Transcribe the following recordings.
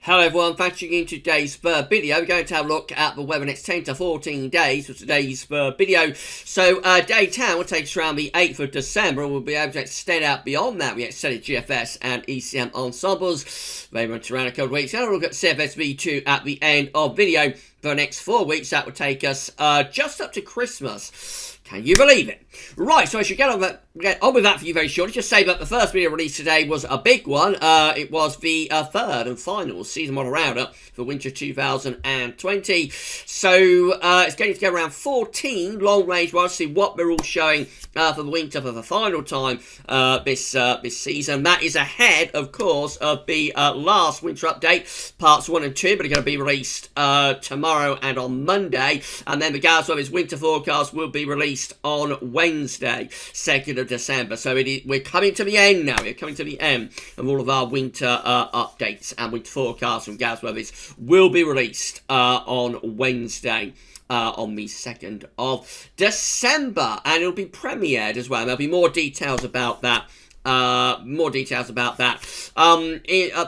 Hello everyone, thanks for tuning in today's video. We're going to have a look at the weather next 10 to 14 days for today's video. So day 10 will take us around the 8th of December and we'll be able to extend out beyond that. We extended GFS and ECM ensembles very much around a couple of weeks. And we'll look at CFSV2 at the end of video. For the next 4 weeks, that will take us just up to Christmas. Can you believe it? Right, so I should get on with that for you very shortly. Just say that the first video released today was a big one. It was the third and final season model roundup for winter 2020. So it's going to go around 14 long-range ones to see what we're all showing for the winter for the final time this season. That is ahead, of course, of the last winter update, parts 1 and 2, but are going to be released tomorrow and on Monday. And then the GavsWeatherVids winter forecast will be released on Wednesday, 2nd of December. So we're coming to the end now. We're coming to the end of all of our winter updates, and winter forecasts from GavsWeatherVids will be released on Wednesday. On the 2nd of December, and it'll be premiered as well. There'll be more details about that. At the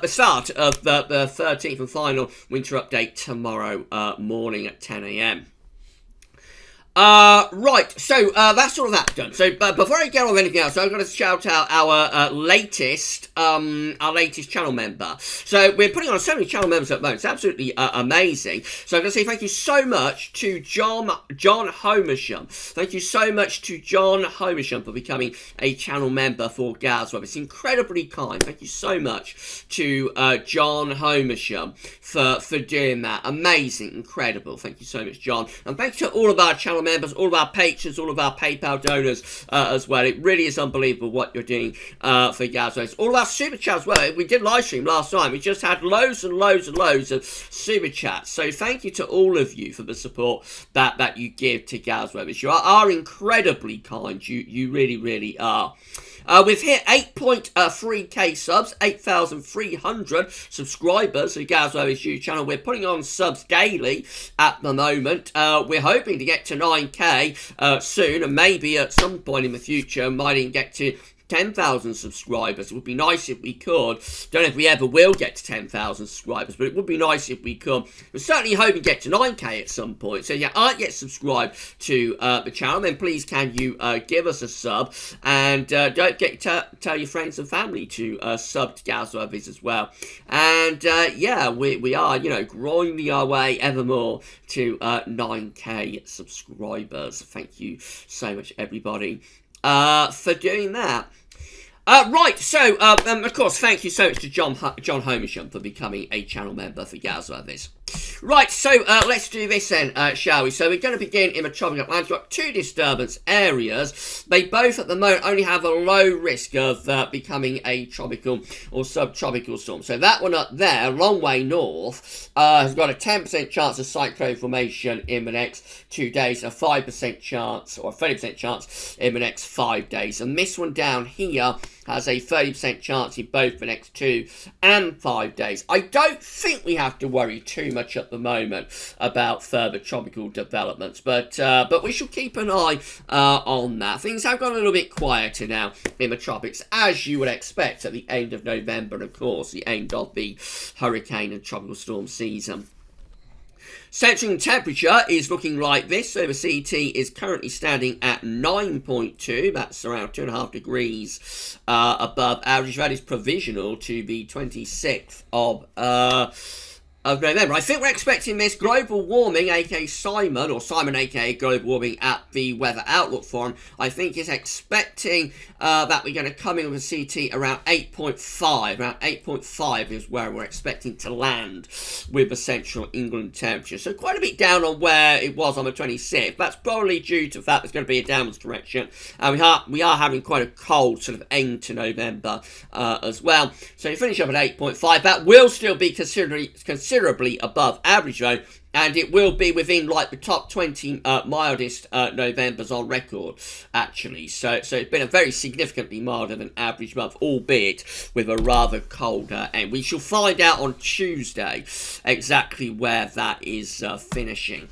start of the 13th and final winter update tomorrow morning at 10 AM. Right, so that's all of that done. So before I get on with anything else, I'm going to shout out our latest channel member. So we're putting on so many channel members at the moment. It's absolutely amazing. So I'm going to say thank you so much to John Homersham. Thank you so much to John Homersham for becoming a channel member for GavsWeather. It's incredibly kind. Thank you so much to John Homersham for doing that. Amazing, incredible. Thank you so much, John. And thank you to all of our channel members, all of our patrons, all of our PayPal donors as well. It really is unbelievable what you're doing for GavsWeather. All of our super chats as well. We did live stream last time. We just had loads and loads and loads of super chats. So thank you to all of you for the support that you give to GavsWeather. You are incredibly kind. You really, really are. We've hit 8.3k subs, 8,300 subscribers to GavsWeather's YouTube channel. We're putting on subs daily at the moment. We're hoping to get to 9k soon, and maybe at some point in the future might even get to 10,000 subscribers. It would be nice if we could. Don't know if we ever will get to 10,000 subscribers, but it would be nice if we could. We're certainly hoping to get to 9k at some point. So yeah, aren't yet subscribed to the channel, then please can you give us a sub, and don't forget to tell your friends and family to sub to GavsWeatherVids as well. And yeah, we are, grinding our way ever more to 9k subscribers. Thank you so much, everybody, for doing that. Right, so, of course, thank you so much to John Homersham for becoming a channel member for GavsWeatherVids. Right, so, let's do this then, shall we? So, we're going to begin in the tropical Atlantic. We've got two disturbance areas. They both, at the moment, only have a low risk of becoming a tropical or subtropical storm. So, that one up there, a long way north, has got a 10% chance of cyclone formation in the next 2 days, a 5% chance, or a 30% chance in the next 5 days. And this one down here has a 30% chance in both the next 2 and 5 days. I don't think we have to worry too much at the moment about further tropical developments, but we shall keep an eye on that. Things have gone a little bit quieter now in the tropics, as you would expect at the end of November, and of course the end of the hurricane and tropical storm season. Central temperature is looking like this. So the CET is currently standing at 9.2. That's around 2.5 degrees above average. That is provisional to the 26th of November. I think we're expecting this global warming, aka Simon, or Simon aka global warming at the Weather Outlook Forum. I think is expecting that we're going to come in with a CT around 8.5. Around 8.5 is where we're expecting to land with the central England temperature. So quite a bit down on where it was on the 26th. That's probably due to the fact there's going to be a downwards direction. And we are having quite a cold sort of end to November as well. So you finish up at 8.5. That will still be considerably above average though, and it will be within like the top 20 mildest Novembers on record actually. So it's been a very significantly milder than average month, albeit with a rather colder end. We shall find out on Tuesday exactly where that is finishing.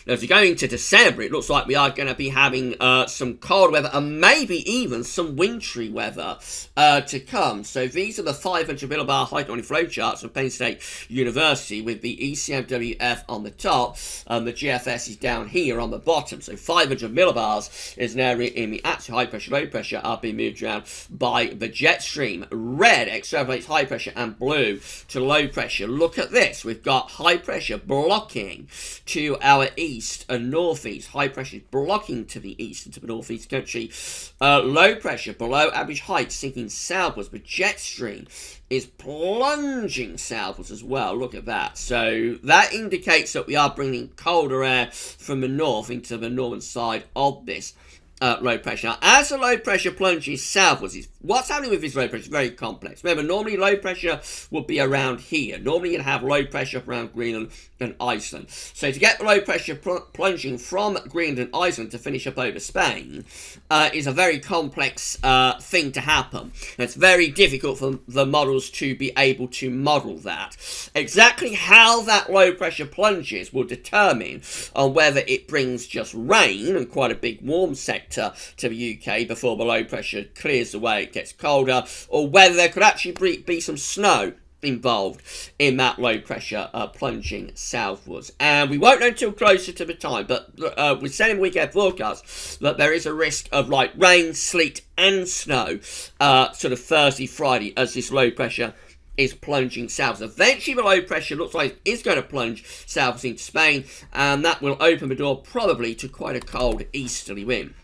As we go into December, it looks like we are going to be having some cold weather and maybe even some wintry weather to come. So these are the 500 millibar high-quality flow charts from Penn State University with the ECMWF on the top and the GFS is down here on the bottom. So 500 millibars is an area in the actual high pressure, low pressure are being moved around by the jet stream. Red extrapolates high pressure and blue to low pressure. Look at this. We've got high pressure blocking to our east and northeast. High pressure is blocking to the east and to the northeast country. Low pressure below average height sinking southwards. The jet stream is plunging southwards as well. Look at that. So that indicates that we are bringing colder air from the north into the northern side of this low pressure. Now, as the low pressure plunges southwards, what's happening with this low pressure is very complex. Remember, normally low pressure would be around here. Normally you'd have low pressure around Greenland and Iceland. So to get the low pressure plunging from Greenland and Iceland to finish up over Spain is a very complex thing to happen. And it's very difficult for the models to be able to model that. Exactly how that low pressure plunges will determine on whether it brings just rain and quite a big warm sector to the UK before the low pressure clears away, it gets colder, or whether there could actually be some snow involved in that low pressure plunging southwards. And we won't know until closer to the time, but we're saying weekend forecasts that there is a risk of like rain, sleet and snow sort of Thursday, Friday as this low pressure is plunging south. Eventually the low pressure looks like it is going to plunge south into Spain, and that will open the door probably to quite a cold easterly wind.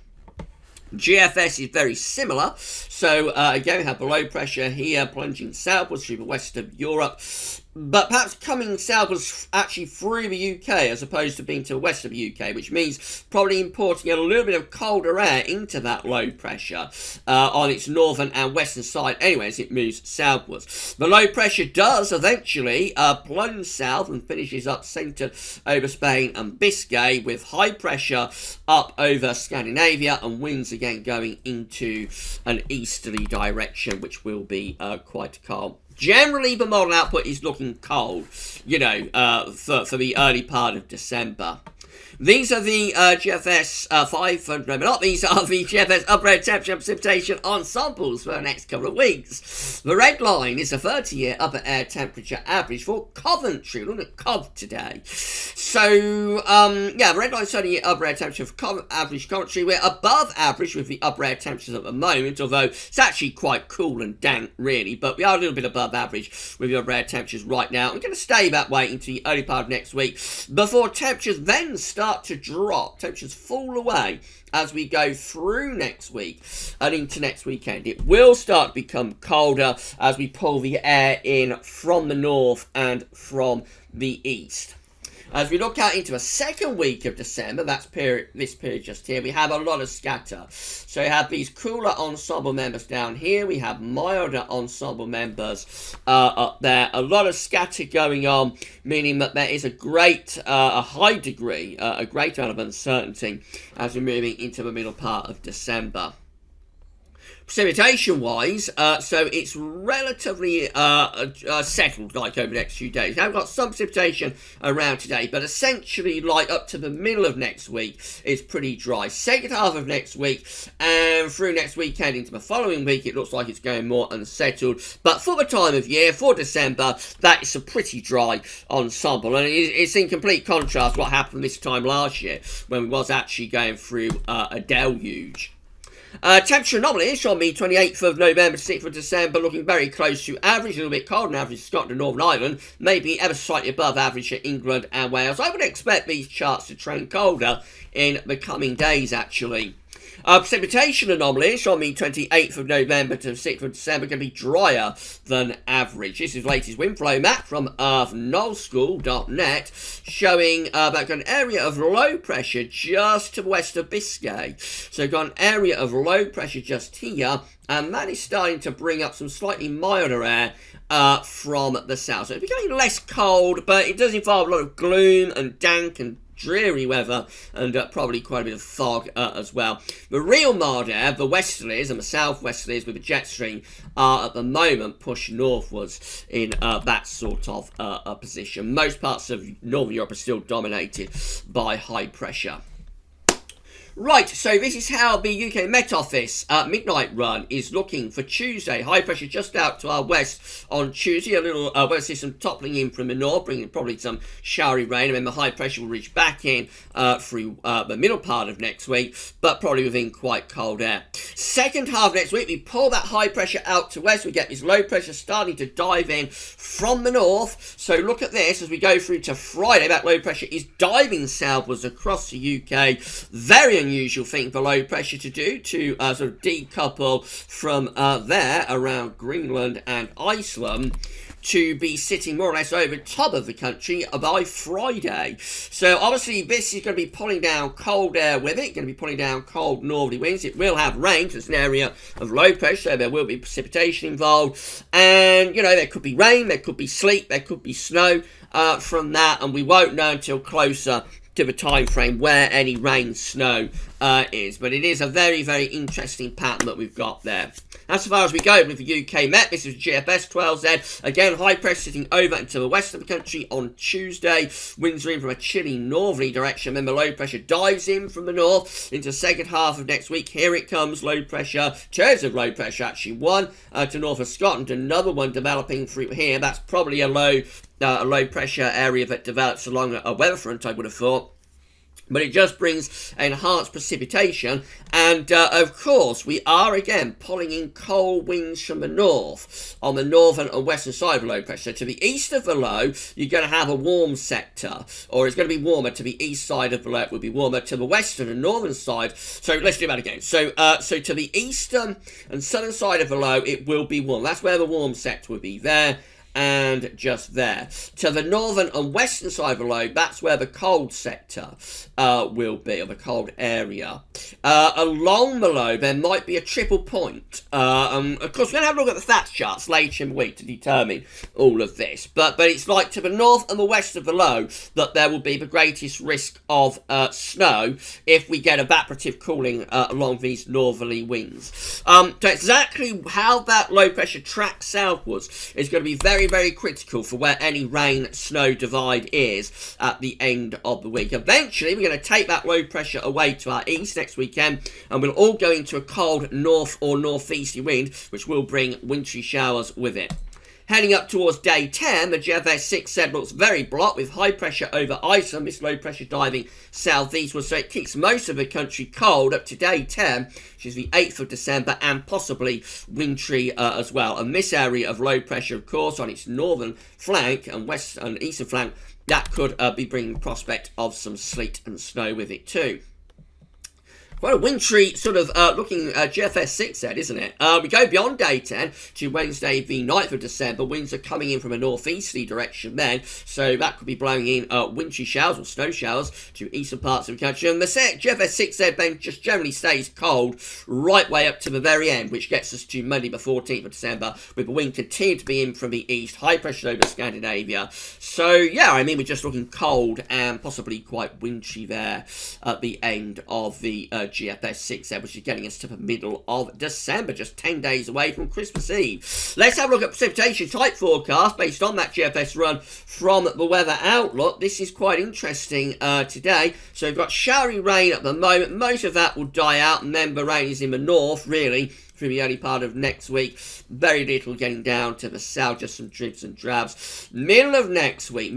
GFS is very similar, so again we have the low pressure here plunging southwards through the west of Europe, but perhaps coming southwards actually through the UK as opposed to being to the west of the UK, which means probably importing a little bit of colder air into that low pressure on its northern and western side anyway as it moves southwards. The low pressure does eventually plunge south and finishes up centred over Spain and Biscay, with high pressure up over Scandinavia and winds again going into an easterly direction, which will be quite calm. Generally, the model output is looking cold, you know, for the early part of December. These are the GFS 500, no, not these are the GFS upper air temperature and precipitation ensembles for the next couple of weeks. The red line is a 30-year upper air temperature average for Coventry. We're looking at Cov today. So, yeah, the red line is 30-year upper air temperature for average Coventry. We're above average with the upper air temperatures at the moment, although it's actually quite cool and dank, really. But we are a little bit above average with the upper air temperatures right now. We're going to stay that way into the early part of next week before temperatures then start to drop. Temperatures fall away as we go through next week and into next weekend. It will start to become colder as we pull the air in from the north and from the east. As we look out into the second week of December, that's this period just here, we have a lot of scatter. So we have these cooler ensemble members down here. We have milder ensemble members up there. A lot of scatter going on, meaning that there is a high degree, a great amount of uncertainty as we're moving into the middle part of December. Precipitation-wise, so it's relatively settled, like, over the next few days. Now, we've got some precipitation around today, but essentially, like, up to the middle of next week, it's pretty dry. Second half of next week, and through next weekend into the following week, it looks like it's going more unsettled. But for the time of year, for December, that is a pretty dry ensemble, and it's in complete contrast to what happened this time last year, when we was actually going through a deluge. Temperature anomalies on the 28th of November to 6th of December, looking very close to average, a little bit colder than average for Scotland and Northern Ireland, maybe ever slightly above average for England and Wales. I would expect these charts to trend colder in the coming days, actually. Precipitation anomalies on the 28th of November to 6th of December can be drier than average. This is the latest wind flow map from nullschool.net, showing about an area of low pressure just to the west of Biscay. So we've got an area of low pressure just here, and that is starting to bring up some slightly milder air from the south. So it's becoming less cold, but it does involve a lot of gloom and dank and dreary weather and probably quite a bit of fog as well. The real mild air, the westerlies and the southwesterlies with the jet stream, are at the moment pushed northwards in that sort of position. Most parts of northern Europe are still dominated by high pressure. Right, so this is how the UK Met Office midnight run is looking for Tuesday. High pressure just out to our west on Tuesday. A little weather system toppling in from the north, bringing probably some showery rain. And then the high pressure will reach back in through the middle part of next week, but probably within quite cold air. Second half next week, we pull that high pressure out to west. We get this low pressure starting to dive in from the north. So look at this as we go through to Friday. That low pressure is diving southwards across the UK. Very unusual thing for low pressure to do, to sort of decouple from there around Greenland and Iceland, to be sitting more or less over top of the country by Friday. So obviously this is going to be pulling down cold air with it, going to be pulling down cold northerly winds. It will have rain, so it's an area of low pressure, so there will be precipitation involved. And, you know, there could be rain, there could be sleet, there could be snow from that, and we won't know until closer to the time frame where any rain, snow is. But it is a very, very interesting pattern that we've got there. That's as far as we go with the UK Met. This is GFS 12Z. Again, high pressure sitting over into the west of the country on Tuesday. Winds are in from a chilly northerly direction. Then the low pressure dives in from the north into the second half of next week. Here it comes, low pressure. Turns of low pressure, actually. One to north of Scotland. Another one developing through here. That's probably a low pressure area that develops along a weather front, I would have thought. But it just brings enhanced precipitation, and of course we are again pulling in cold winds from the north on the northern and western side of the low pressure. To the east of the low, you're going to have a warm sector, or it's going to be warmer. To the east side of the low, it will be warmer. To the western and northern side, so let's do that again. So to the eastern and southern side of the low, it will be warm. That's where the warm sector will be there. And just there. To the northern and western side of the low, that's where the cold sector will be, or the cold area. Along the low, there might be a triple point. Of course, we're going to have a look at the stats charts later in the week to determine all of this. But it's like to the north and the west of the low that there will be the greatest risk of snow if we get evaporative cooling along these northerly winds. So exactly how that low pressure tracks southwards is going to be very, very critical for where any rain-snow divide is at the end of the week. Eventually, we're going to take that low pressure away to our east next weekend, and we'll all go into a cold north or northeasterly wind, which will bring wintry showers with it. Heading up towards day 10, the GFS 6Z looks very blocked with high pressure over Iceland, this low pressure diving southeastward, so it keeps most of the country cold up to day 10, which is the 8th of December, and possibly wintry as well. And this area of low pressure, of course, on its northern flank and west and eastern flank, that could be bringing prospect of some sleet and snow with it too. Quite a wintry sort of looking GFS 6Z, isn't it? We go beyond day 10 to Wednesday the 9th of December. Winds are coming in from a northeasterly direction then, so that could be blowing in wintry showers or snow showers to eastern parts of the country. And the GFS 6Z then just generally stays cold right way up to the very end, which gets us to Monday the 14th of December, with the wind continuing to be in from the east, high pressure over Scandinavia. So yeah, I mean, we're just looking cold and possibly quite wintry there at the end of the GFS 6Z, which is getting us to the middle of December, just 10 days away from Christmas Eve. Let's have a look at precipitation type forecast based on that GFS run from the Weather Outlook. This is quite interesting today. So we've got showery rain at the moment. Most of that will die out, and then the rain is in the north, really, through the early part of next week. Very little getting down to the south, just some dribs and drabs. Middle of next week,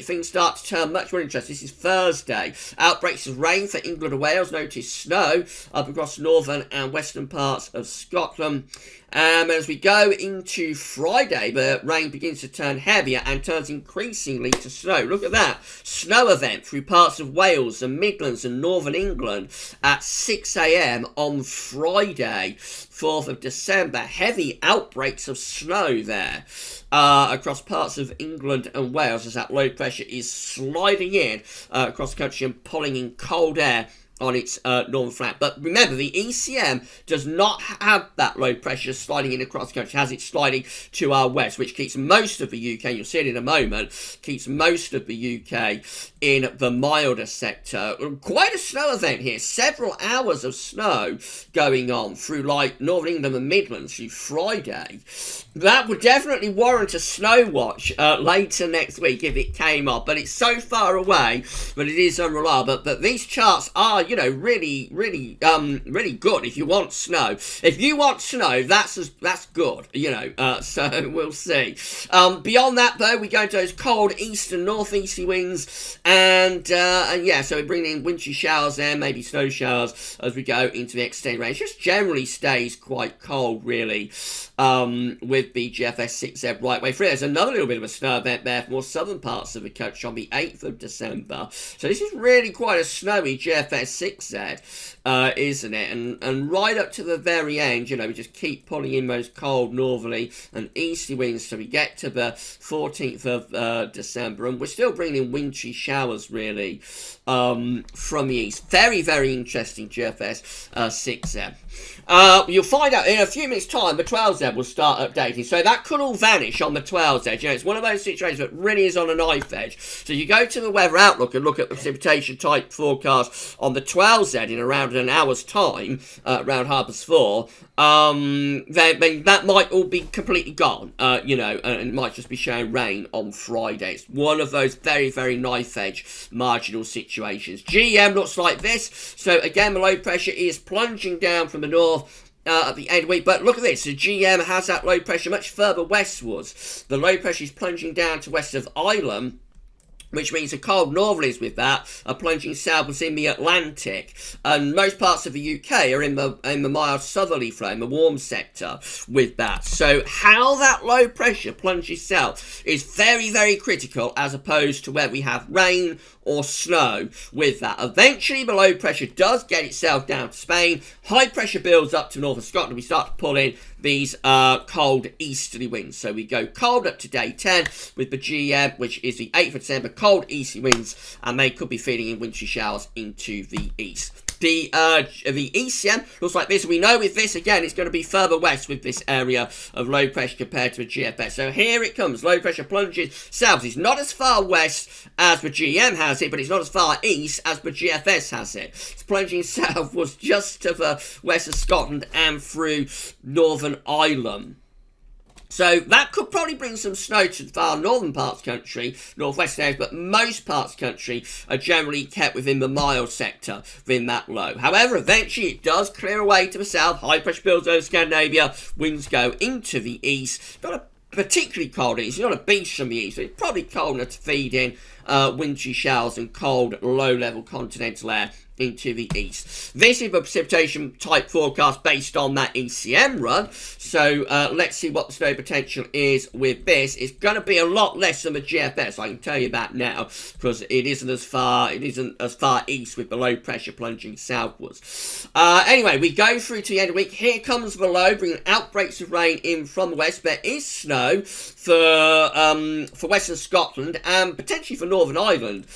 things start to turn much more interesting. This is Thursday. Outbreaks of rain for England and Wales. Notice snow up across northern and western parts of Scotland. As we go into Friday, the rain begins to turn heavier and turns increasingly to snow. Look at that. Snow event through parts of Wales, the Midlands and northern England at 6 a.m. on Friday, 4th of December. Heavy outbreaks of snow there across parts of England and Wales as that low pressure is sliding in across the country and pulling in cold air on its northern flank. But remember, the ECM does not have that low pressure sliding in across the country. It has it sliding to our west, which keeps most of the UK, you'll see it in a moment, keeps most of the UK in the milder sector. Quite a snow event here. Several hours of snow going on through like Northern England and Midlands through Friday. That would definitely warrant a snow watch later next week if it came up. But it's so far away, but it is unreliable. But these charts are, you know, really good if you want snow. If you want snow, that's good, you know. So we'll see. Beyond that, though, we go to those cold east and northeasterly winds, and yeah, so we're bringing in wintry showers there, maybe snow showers as we go into the extended range. Just generally stays quite cold, really, with BGFS 6Z right way through. There's another little bit of a snow event there for more southern parts of the country on the 8th of December. So this is really quite a snowy GFS 6Z, isn't it? And right up to the very end, you know, we just keep pulling in those cold northerly and easterly winds till we get to the 14th of December, and we're still bringing in wintry showers, really, from the east. Very, very interesting GFS 6Z. You'll find out in a few minutes' time the 12Z will start updating, so that could all vanish on the 12Z. You know, it's one of those situations that really is on a knife edge. So you go to the Weather Outlook and look at the precipitation type forecast on the 12Z in around an hour's time, around 4:30, then that might all be completely gone, you know, and it might just be showing rain on Friday. It's one of those very, very knife edge marginal situations. GM looks like this. So again, the low pressure is plunging down from the north at the end of the week, but look at this. The GM has that low pressure much further westwards. The low pressure is plunging down to west of Ireland, which means the cold northerlies with that are plunging southwards in the Atlantic, and most parts of the UK are in the mild southerly flow, in the warm sector with that. So how that low pressure plunges south is very, very critical, as opposed to where we have rain or snow with that. Eventually the low pressure does get itself down to Spain, high pressure builds up to northern Scotland, we start to pull in these cold easterly winds. So we go cold up to day 10 with the GM, which is the 8th of December, cold easterly winds, and they could be feeding in wintry showers into the east. The ECM looks like this. We know with this, again, it's going to be further west with this area of low pressure compared to the GFS. So here it comes. Low pressure plunges south. It's not as far west as the GM has it, but it's not as far east as the GFS has it. It's plunging southwards just to the west of Scotland and through Northern Ireland. So that could probably bring some snow to the far northern parts of the country, northwest areas, but most parts of the country are generally kept within the mild sector, within that low. However, eventually it does clear away to the south, high pressure builds over Scandinavia, winds go into the east. Not a particularly cold east, it's not a beast from the east, but it's probably cold enough to feed in wintry showers and cold low-level continental air into the east. This is a precipitation type forecast based on that ECM run. So let's see what the snow potential is with this. It's going to be a lot less than the GFS. I can tell you that now, because it isn't as far east with the low pressure plunging southwards. Anyway, we go through to the end of the week. Here comes the low, bringing outbreaks of rain in from the west. There is snow for western Scotland and potentially for Northern Ireland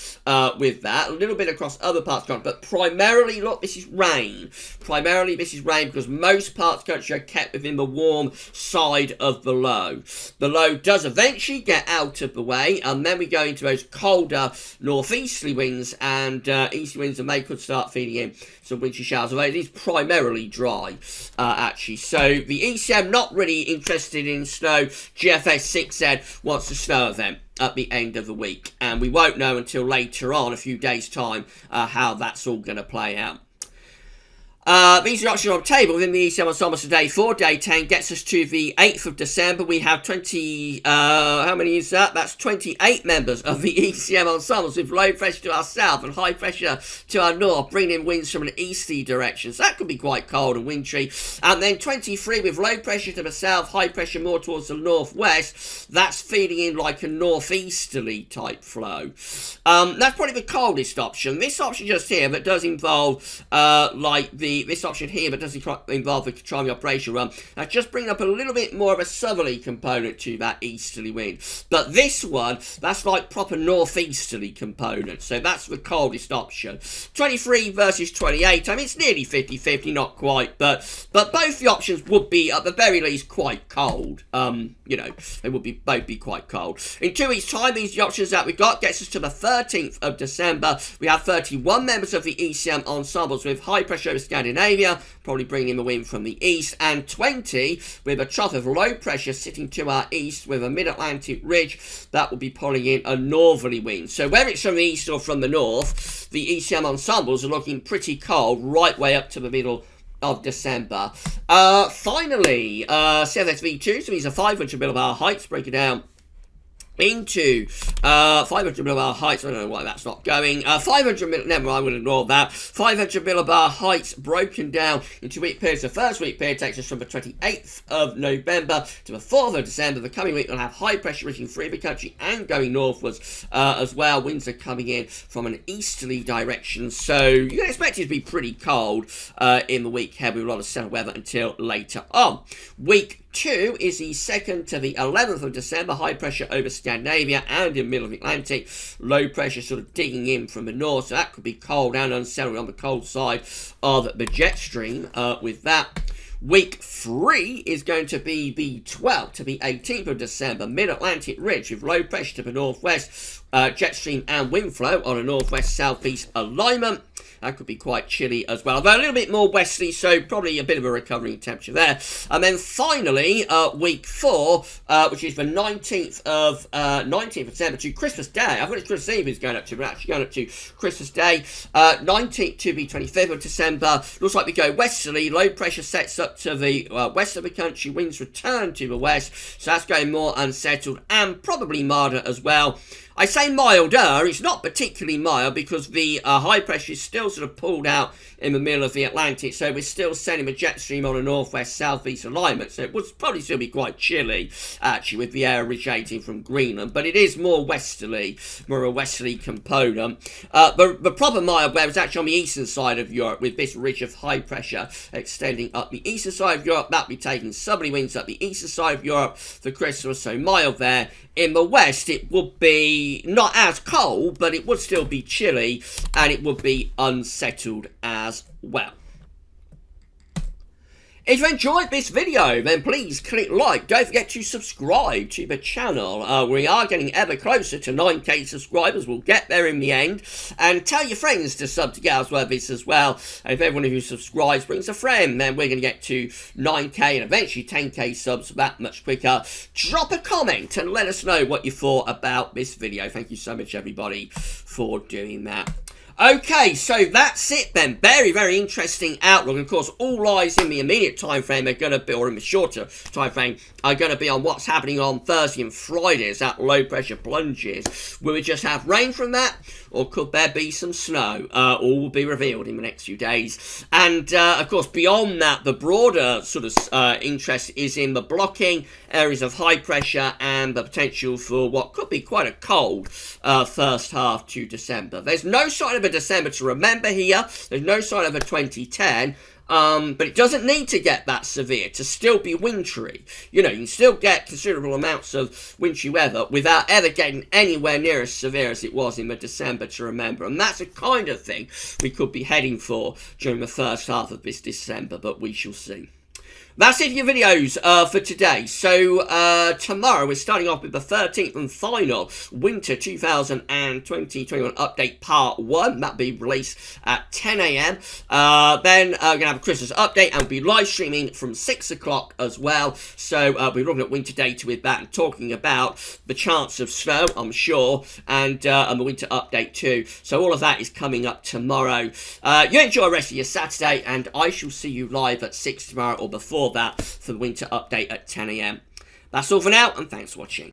with that. A little bit across other parts of Scotland, but primarily, look, this is rain. Primarily, this is rain because most parts of the country are kept within the warm side of the low. The low does eventually get out of the way, and then we go into those colder northeasterly winds and easterly winds, and they could start feeding in some wintry showers. Although it is primarily dry, actually. So the ECM not really interested in snow. GFS 6Z wants a snow event at the end of the week, and we won't know until later on, a few days time, how that's all going to play out. These are options on the table within the ECM ensembles today. For day 10 gets us to the 8th of December. We have 20, how many is that? That's 28 members of the ECM ensembles with low pressure to our south and high pressure to our north, bringing in winds from an easterly direction. So that could be quite cold and wintry. And then 23 with low pressure to the south, high pressure more towards the northwest. That's feeding in like a northeasterly type flow. That's probably the coldest option. This option just here that does involve like the this option here, but doesn't involve the controlling operation run. That's just bringing up a little bit more of a southerly component to that easterly wind. But this one, that's like proper northeasterly component. So that's the coldest option. 23 versus 28. I mean, it's nearly 50-50, not quite, but both the options would be at the very least quite cold. You know, they would both be quite cold. In 2 weeks' time, these are the options that we got. Gets us to the 13th of December. We have 31 members of the ECM ensembles with high pressure over Scandinavia, probably bringing in the wind from the east, and 20 with a trough of low pressure sitting to our east with a mid-Atlantic ridge that will be pulling in a northerly wind. So whether it's from the east or from the north, the ECM ensembles are looking pretty cold right way up to the middle of December. Finally, CFSV2, so these are 500 millibar heights, break it down into 500 millibar heights. I don't know why that's not going. 500 mil, never mind, I'm going to ignore that. 500 millibar heights broken down into week periods. The first week period takes us from the 28th of November to the 4th of December. The coming week will have high pressure reaching through the country and going northwards as well. Winds are coming in from an easterly direction, so you can expect it to be pretty cold in the week ahead with a lot of settled weather until later on. Week 2 is the 2nd to the 11th of December. High pressure over Scandinavia and in the middle of the Atlantic. Low pressure sort of digging in from the north, so that could be cold and unsettling on the cold side of the jet stream with that. Week 3 is going to be the 12th to the 18th of December. Mid-Atlantic ridge with low pressure to the northwest. Jet stream and wind flow on a northwest-southeast alignment. That could be quite chilly as well, although a little bit more westerly, so probably a bit of a recovering temperature there. And then finally, week 4, which is the 19th of December to Christmas Day. I thought it's Christmas Eve is going up to, but actually going up to Christmas Day. 19th to the 25th of December. Looks like we go westerly. Low pressure sets up to the west of the country. Winds return to the west, so that's going more unsettled and probably milder as well. I say milder, it's not particularly mild because the high pressure is still sort of pulled out in the middle of the Atlantic, so we're still sending a jet stream on a northwest-southeast alignment, so it would probably still be quite chilly, actually, with the air originating from Greenland, but it is more westerly, more a westerly component. The proper mild weather is actually on the eastern side of Europe, with this ridge of high pressure extending up the eastern side of Europe. That'll be taking southerly winds up the eastern side of Europe for Christmas, so mild there. In the west, it would be not as cold, but it would still be chilly, and it would be unsettled as well. If you enjoyed this video, then please click like. Don't forget to subscribe to the channel. We are getting ever closer to 9k subscribers. We'll get there in the end. And tell your friends to sub to GavsWeatherVids as well. If everyone who subscribes brings a friend, then we're going to get to 9k and eventually 10k subs that much quicker. Drop a comment and let us know what you thought about this video. Thank you so much, everybody, for doing that. Okay, so that's it then. Very, very interesting outlook. And of course, all eyes in the immediate time frame are going to be, or in the shorter time frame, are going to be on what's happening on Thursday and Friday as that low pressure plunges. Will we just have rain from that, or could there be some snow? All will be revealed in the next few days. And of course, beyond that, the broader sort of interest is in the blocking areas of high pressure and the potential for what could be quite a cold first half to December. There's no sign of a December to remember here. There's no sign of a 2010. But it doesn't need to get that severe to still be wintry. You know, you can still get considerable amounts of wintry weather without ever getting anywhere near as severe as it was in the December to remember. And that's the kind of thing we could be heading for during the first half of this December, but we shall see. That's it for your videos for today. So tomorrow we're starting off with the 13th and final Winter 2020-21 update part 1. That'll be released at 10 AM. Then we're going to have a Christmas update and we'll be live streaming from 6 o'clock as well. So we're looking at winter data with that and talking about the chance of snow, I'm sure, and the winter update too. So all of that is coming up tomorrow. You enjoy the rest of your Saturday, and I shall see you live at 6 tomorrow or before that for the winter update at 10 AM. That's all for now, and thanks for watching.